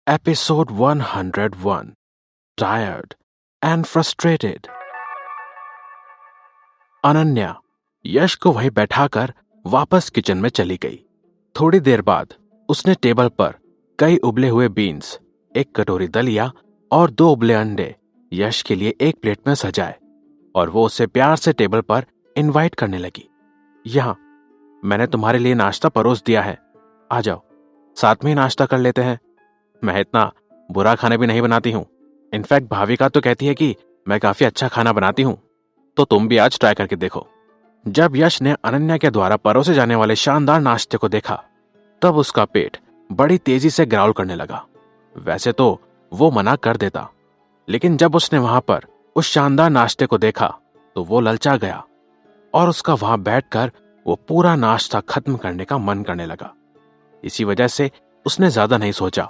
Episode 101 Tired and Frustrated। Ananya यश को वहीं बैठाकर वापस किचन में चली गई। थोड़ी देर बाद उसने टेबल पर कई उबले हुए बीन्स, एक कटोरी दलिया और 2 उबले अंडे यश के लिए एक प्लेट में सजाए और वो उसे प्यार से टेबल पर इनवाइट करने लगी। यहाँ मैंने तुम्हारे लिए नाश्ता परोस दिया है, आ जाओ, साथ में ही नाश्ता कर लेते हैं। मैं इतना बुरा खाना भी नहीं बनाती हूँ। इनफैक्ट भाविका तो कहती है कि मैं काफी अच्छा खाना बनाती हूँ, तो तुम भी आज ट्राई करके देखो। जब यश ने अनन्या के द्वारा परोसे जाने वाले शानदार नाश्ते को देखा, तब उसका पेट बड़ी तेजी से ग्राउल करने लगा। वैसे तो वो मना कर देता, लेकिन जब उसने वहां पर उस शानदार नाश्ते को देखा तो वो ललचा गया और उसका वहां बैठकर वो पूरा नाश्ता खत्म करने का मन करने लगा। इसी वजह से उसने ज्यादा नहीं सोचा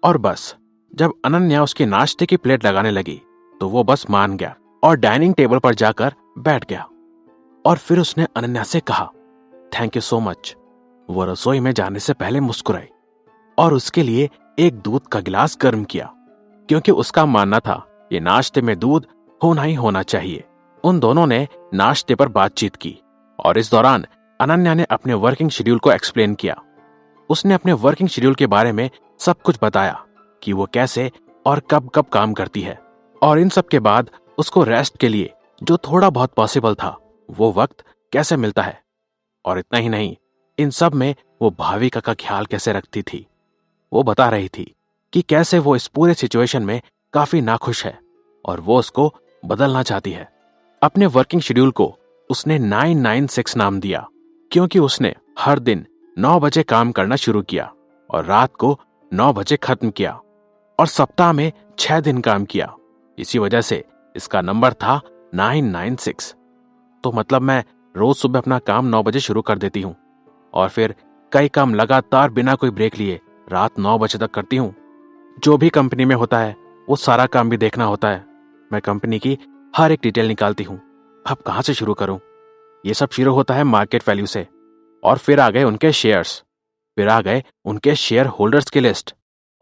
और बस जब अनन्या उसके नाश्ते की प्लेट लगाने लगी तो वो बस मान गया और डाइनिंग टेबल पर जाकर बैठ गया। और फिर उसने अनन्या से कहा, थैंक यू सो मच। वो रसोई में जाने से पहले मुस्कुराई और उसके लिए एक दूध का गिलास गर्म किया, क्योंकि उसका मानना था कि नाश्ते में दूध होना ही होना चाहिए। उन दोनों ने नाश्ते पर बातचीत की और इस दौरान अनन्या ने अपने वर्किंग शेड्यूल को एक्सप्लेन किया। उसने अपने वर्किंग शेड्यूल के बारे में सब कुछ बताया कि वो कैसे और कब कब काम करती है, और इन सब के बाद उसको रेस्ट के लिए जो थोड़ा बहुत पॉसिबल था वो वक्त कैसे मिलता है। और इतना ही नहीं, इन सब में वो भाविका का ख्याल कैसे रखती थी। वो बता रही थी कि कैसे वो इस पूरे सिचुएशन में काफी नाखुश है और वो उसको बदलना चाहती है। अपने वर्किंग शेड्यूल को उसने 996 नाम दिया, क्योंकि उसने हर दिन 9 बजे काम करना शुरू किया और रात को 9 बजे खत्म किया और सप्ताह में 6 दिन काम किया। इसी वजह से इसका नंबर था 996। तो मतलब मैं रोज सुबह अपना काम 9 बजे शुरू कर देती हूँ और फिर कई काम लगातार बिना कोई ब्रेक लिए रात 9 बजे तक करती हूँ। जो भी कंपनी में होता है वो सारा काम भी देखना होता है। मैं कंपनी की हर एक डिटेल निकालती हूँ। अब कहाँ से शुरू करूँ? ये सब शुरू होता है मार्केट वैल्यू से, और फिर आ गए उनके शेयर्स, फिर आ गए उनके शेयर होल्डर्स की लिस्ट,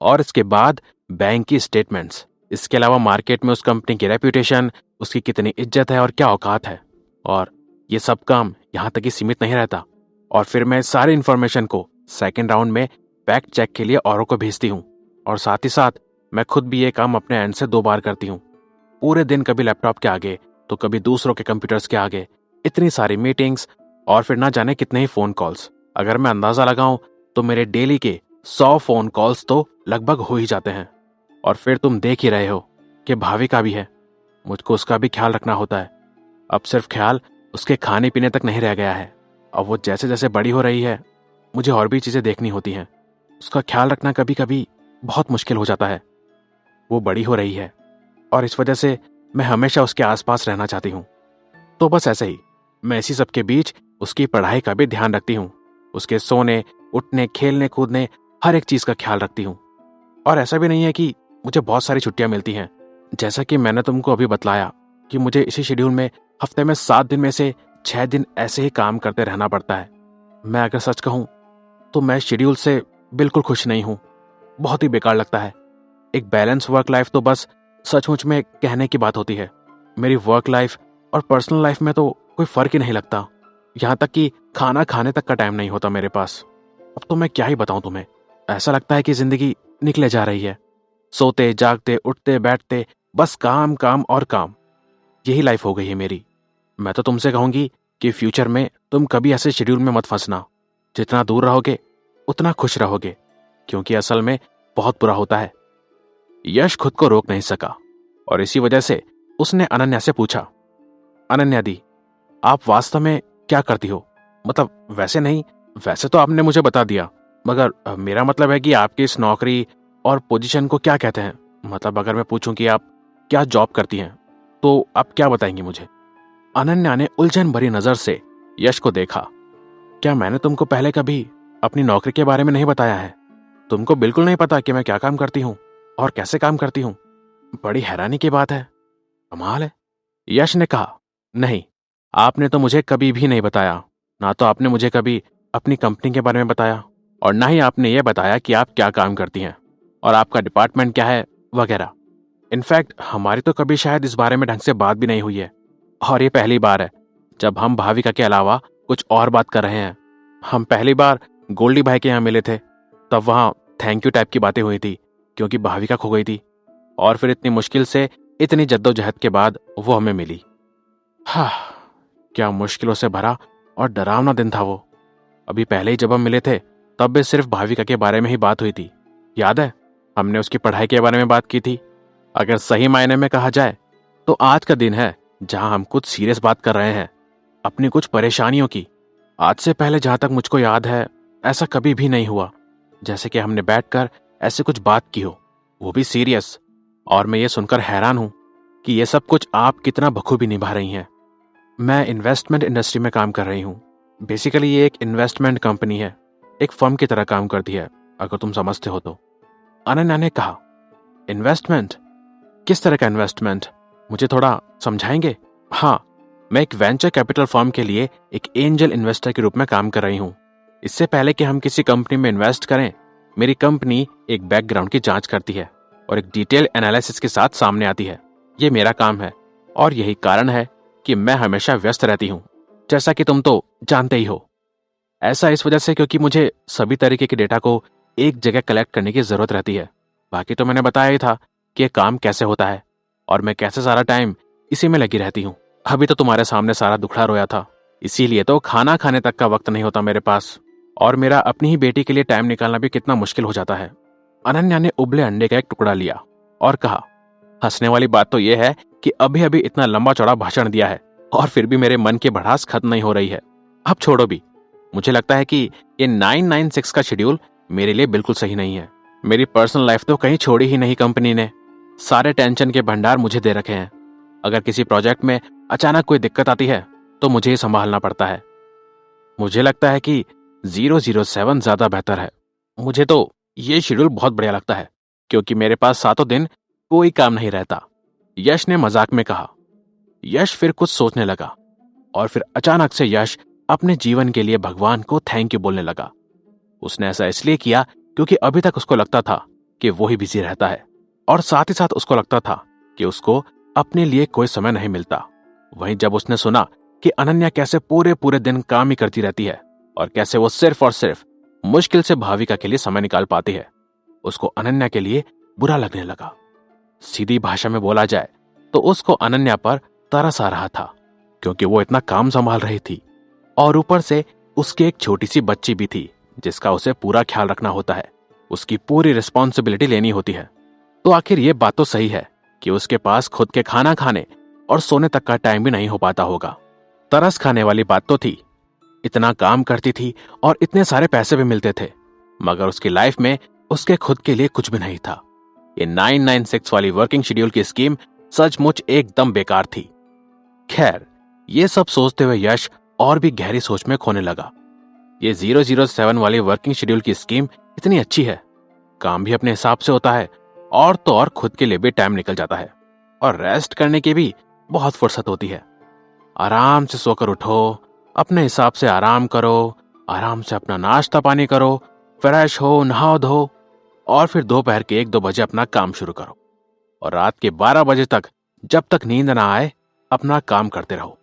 और इसके बाद बैंक की स्टेटमेंट्स। इसके अलावा मार्केट में उस कंपनी की रेप्यूटेशन, उसकी कितनी इज्जत है और क्या औकात है। और ये सब काम यहां तक ही सीमित नहीं रहता, और फिर मैं सारी इंफॉर्मेशन को सेकेंड राउंड में फैक्ट चेक के लिए औरों को भेजती हूँ, और साथ ही साथ मैं खुद भी ये काम अपने एंड से 2 बार करती हूँ। पूरे दिन कभी लैपटॉप के आगे तो कभी दूसरों के कंप्यूटर्स के आगे, इतनी सारी मीटिंग्स और फिर ना जाने कितने ही फोन कॉल्स। अगर मैं अंदाजा लगाऊं तो मेरे डेली के 100 फोन कॉल्स तो लगभग हो ही जाते हैं। और फिर तुम देख ही रहे हो कि भाविका भी है, मुझको उसका भी ख्याल रखना होता है। अब सिर्फ ख्याल उसके खाने पीने तक नहीं रह गया है। अब वो जैसे जैसे बड़ी हो रही है, मुझे और भी चीजें देखनी होती हैं। उसका ख्याल रखना कभी कभी बहुत मुश्किल हो जाता है। वो बड़ी हो रही है और इस वजह से मैं हमेशा उसके आसपास रहना चाहती हूँ। तो बस ऐसे ही मैं इसी सब के बीच उसकी पढ़ाई का भी ध्यान रखती हूँ। उसके सोने, उठने, खेलने, कूदने, हर एक चीज का ख्याल रखती हूँ। और ऐसा भी नहीं है कि मुझे बहुत सारी छुट्टियां मिलती हैं। जैसा कि मैंने तुमको अभी बतलाया कि मुझे इसी शेड्यूल में हफ्ते में 7 दिन में से 6 दिन ऐसे ही काम करते रहना पड़ता है। मैं अगर सच कहूं तो मैं शेड्यूल से बिल्कुल खुश नहीं हूं। बहुत ही बेकार लगता है। एक बैलेंस वर्क लाइफ तो बस सचमुच में कहने की बात होती है। मेरी वर्क लाइफ और पर्सनल लाइफ में तो कोई फर्क ही नहीं लगता। यहां तक कि खाना खाने तक का टाइम नहीं होता मेरे पास। अब तो मैं क्या ही बताऊं तुम्हें। ऐसा लगता है कि जिंदगी निकले जा रही है। सोते, जागते, उठते, बैठते, बस काम काम और काम। यही लाइफ हो गई है मेरी। मैं तो तुमसे कहूंगी कि फ्यूचर में तुम कभी ऐसे शेड्यूल में मत फंसना। जितना दूर रहोगे उतना खुश रहोगे, क्योंकि असल में बहुत बुरा होता है। यश खुद को रोक नहीं सका और इसी वजह से उसने अनन्या से पूछा, अनन्या दी, आप वास्तव में क्या करती हो? मतलब वैसे नहीं, वैसे तो आपने मुझे बता दिया, मगर मेरा मतलब है कि आपकी इस नौकरी और पोजीशन को क्या कहते हैं? मतलब अगर मैं पूछूं कि आप क्या जॉब करती हैं, तो आप क्या बताएंगी मुझे? अनन्या ने उलझन भरी नजर से यश को देखा। क्या मैंने तुमको पहले कभी अपनी नौकरी के बारे में नहीं बताया है? तुमको बिल्कुल नहीं पता कि मैं क्या काम करती हूँ और कैसे काम करती हूँ? बड़ी हैरानी की बात है, कमाल है। यश ने कहा, नहीं, आपने तो मुझे कभी भी नहीं बताया। ना तो आपने मुझे कभी अपनी कंपनी के बारे में बताया और ना ही आपने यह बताया कि आप क्या काम करती हैं। और आपका डिपार्टमेंट क्या है वगैरह। इनफैक्ट हमारी तो कभी शायद इस बारे में ढंग से बात भी नहीं हुई है, और ये पहली बार है जब हम भाविका के अलावा कुछ और बात कर रहे हैं। हम पहली बार गोल्डी भाई के यहाँ मिले थे, तब वहाँ थैंक यू टाइप की बातें हुई थी क्योंकि भाविका खो गई थी, और फिर इतनी मुश्किल से इतनी जद्दोजहद के बाद वो हमें मिली। हाँ, क्या मुश्किलों से भरा और डरावना दिन था वो। अभी पहले ही जब हम मिले थे तब भी सिर्फ भाविका के बारे में ही बात हुई थी। याद है, हमने उसकी पढ़ाई के बारे में बात की थी। अगर सही मायने में कहा जाए तो आज का दिन है जहां हम कुछ सीरियस बात कर रहे हैं, अपनी कुछ परेशानियों की। आज से पहले जहां तक मुझको याद है ऐसा कभी भी नहीं हुआ जैसे कि हमने बैठकर ऐसे कुछ बात की हो, वो भी सीरियस। और मैं ये सुनकर हैरान हूं कि ये सब कुछ आप कितना बखूबी निभा रही हैं। मैं इन्वेस्टमेंट इंडस्ट्री में काम कर रही हूँ। बेसिकली ये एक इन्वेस्टमेंट कंपनी है, एक फर्म की तरह काम करती है, अगर तुम समझते हो तो। अनन्या ने कहा, इन्वेस्टमेंट? किस तरह का इन्वेस्टमेंट, मुझे थोड़ा समझाएंगे? हाँ, मैं एक वेंचर कैपिटल फर्म के लिए एक एंजल इन्वेस्टर के रूप में काम कर रही हूँ। इससे पहले कि हम किसी कंपनी में इन्वेस्ट करें, मेरी कंपनी एक बैकग्राउंड की जांच करती है और एक डिटेल एनालिसिस के साथ सामने आती है। ये मेरा काम है और यही कारण है कि मैं हमेशा व्यस्त रहती हूँ, जैसा कि तुम तो जानते ही हो। ऐसा इस वजह से क्योंकि मुझे सभी तरीके के डेटा को एक जगह कलेक्ट करने की जरूरत रहती है। बाकी तो मैंने बताया ही था कि ये काम कैसे होता है और मैं कैसे सारा टाइम इसी में लगी रहती हूँ। अभी तो तुम्हारे सामने सारा दुखड़ा रोया था, इसीलिए तो खाना खाने तक का वक्त नहीं होता मेरे पास, और मेरा अपनी ही बेटी के लिए टाइम निकालना भी कितना मुश्किल हो जाता है। अनन्या ने उबले अंडे का एक टुकड़ा लिया और कहा, हंसने वाली बात तो यह है कि अभी अभी इतना लंबा चौड़ा भाषण दिया है और फिर भी मेरे मन की भड़ास खत्म नहीं हो रही है। अब छोड़ो भी, मुझे लगता है कि ये 996 का शेड्यूल मेरे लिए बिल्कुल सही नहीं है। मेरी पर्सनल लाइफ तो कहीं छोड़ी ही नहीं कंपनी ने। सारे टेंशन के भंडार मुझे दे रखे हैं। अगर किसी प्रोजेक्ट में अचानक कोई दिक्कत आती है तो मुझे ही संभालना पड़ता है। मुझे लगता है कि 007 ज्यादा बेहतर है। मुझे तो ये शेड्यूल बहुत बढ़िया लगता है क्योंकि मेरे पास सातों दिन कोई काम नहीं रहता, यश ने मजाक में कहा। यश फिर कुछ सोचने लगा और फिर अचानक से यश अपने जीवन के लिए भगवान को थैंक यू बोलने लगा। उसने ऐसा इसलिए किया क्योंकि अभी तक उसको लगता था कि वो ही बिजी रहता है, और साथ ही साथ उसको लगता था कि उसको अपने लिए कोई समय नहीं मिलता। वहीं जब उसने सुना कि अनन्या कैसे पूरे पूरे दिन काम ही करती रहती है और कैसे वो सिर्फ और सिर्फ मुश्किल से भाविका के लिए समय निकाल पाती है, उसको अनन्या के लिए बुरा लगने लगा। सीधी भाषा में बोला जाए तो उसको अनन्या पर तरस आ रहा था क्योंकि वो इतना काम संभाल रही थी और ऊपर से उसकी एक छोटी सी बच्ची भी थी जिसका उसे पूरा ख्याल रखना होता है, उसकी पूरी रिस्पॉन्सिबिलिटी लेनी होती है। तो आखिर ये बात तो सही है कि उसके पास खुद के खाना खाने और सोने तक का टाइम भी नहीं हो पाता होगा। तरस खाने वाली बात तो थी, इतना काम करती थी और इतने सारे पैसे भी मिलते थे, मगर उसकी लाइफ में उसके खुद के लिए कुछ भी नहीं था। ये 996 वाली वर्किंग शेड्यूल की स्कीम सचमुच एकदम बेकार थी। खैर, ये सब सोचते हुए यश और भी गहरी सोच में खोने लगा। ये 007 वाली वर्किंग शेड्यूल की स्कीम इतनी अच्छी है, काम भी अपने हिसाब से होता है और तो और खुद के लिए भी टाइम निकल जाता है और रेस्ट करने की भी बहुत फुर्सत होती है। आराम से सोकर उठो, अपने हिसाब से आराम करो, आराम से अपना नाश्ता पानी करो, फ्रेश हो, नहाओ धो, और फिर दोपहर के 1-2 बजे अपना काम शुरू करो और रात के 12 बजे तक जब तक नींद ना आए अपना काम करते रहो।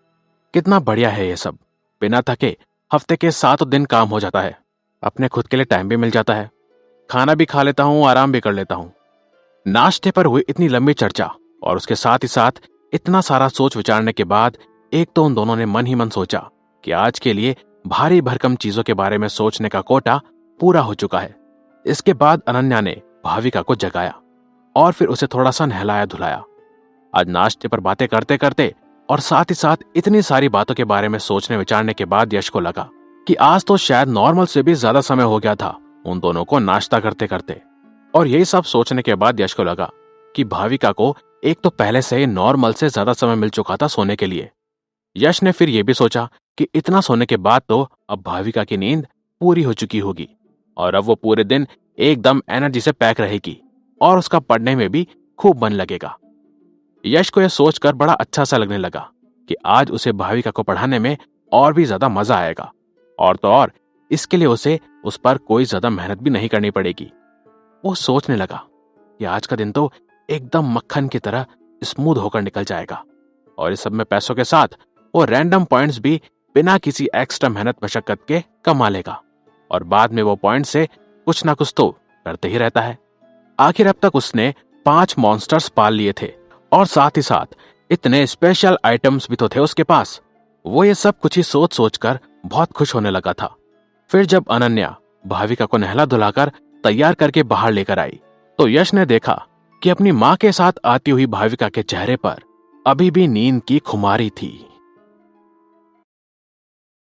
कितना बढ़िया है ये सब। बिना थके हफ्ते के 7 दिन काम हो जाता है, अपने खुद के लिए टाइम भी मिल जाता है, खाना भी खा लेता हूँ, आराम भी कर लेता हूँ। नाश्ते पर हुई इतनी लंबी चर्चा और उसके साथ ही साथ इतना सारा सोच विचारने के बाद एक तो उन दोनों ने मन ही मन सोचा कि आज के लिए भारी भरकम चीजों के बारे में सोचने का कोटा पूरा हो चुका है। इसके बाद अनन्या ने भाविका को जगाया और फिर उसे थोड़ा सा नहलाया धुलाया। आज नाश्ते पर बातें करते करते और साथ ही साथ इतनी सारी बातों के बारे में सोचने विचारने के बाद यश को लगा कि आज तो शायद नॉर्मल से भी ज्यादा समय हो गया था उन दोनों को नाश्ता करते करते। और यही सब सोचने के बाद यश को लगा कि भाविका को एक तो पहले से ही नॉर्मल से ज्यादा समय मिल चुका था सोने के लिए। यश ने फिर यह भी सोचा कि इतना सोने के बाद तो अब भाविका की नींद पूरी हो चुकी होगी और अब वो पूरे दिन एकदम एनर्जी से पैक रहेगी और उसका पढ़ने में भी खूब मन लगेगा। यश को यह सोचकर बड़ा अच्छा सा लगने लगा कि आज उसे भाविका को पढ़ाने में और भी ज्यादा मजा आएगा, और तो और इसके लिए उसे उस पर कोई ज्यादा मेहनत भी नहीं करनी पड़ेगी। वो सोचने लगा कि आज का दिन तो एकदम मक्खन की तरह स्मूथ होकर निकल जाएगा। और इस सब में पैसों के साथ वो रैंडम पॉइंट्स भी बिना किसी एक्स्ट्रा मेहनत मशक्कत के कमा लेगा और बाद में वो पॉइंट से कुछ ना कुछ तो करते ही रहता है। आखिर अब तक उसने 5 मॉन्स्टर्स पाल लिए थे और साथ ही साथ इतने स्पेशल आइटम्स भी तो थे उसके पास। वो ये सब कुछ ही सोच सोचकर बहुत खुश होने लगा था। फिर जब अनन्या भाविका को नहला धुलाकर तैयार करके बाहर लेकर आई तो यश ने देखा कि अपनी मां के साथ आती हुई भाविका के चेहरे पर अभी भी नींद की खुमारी थी।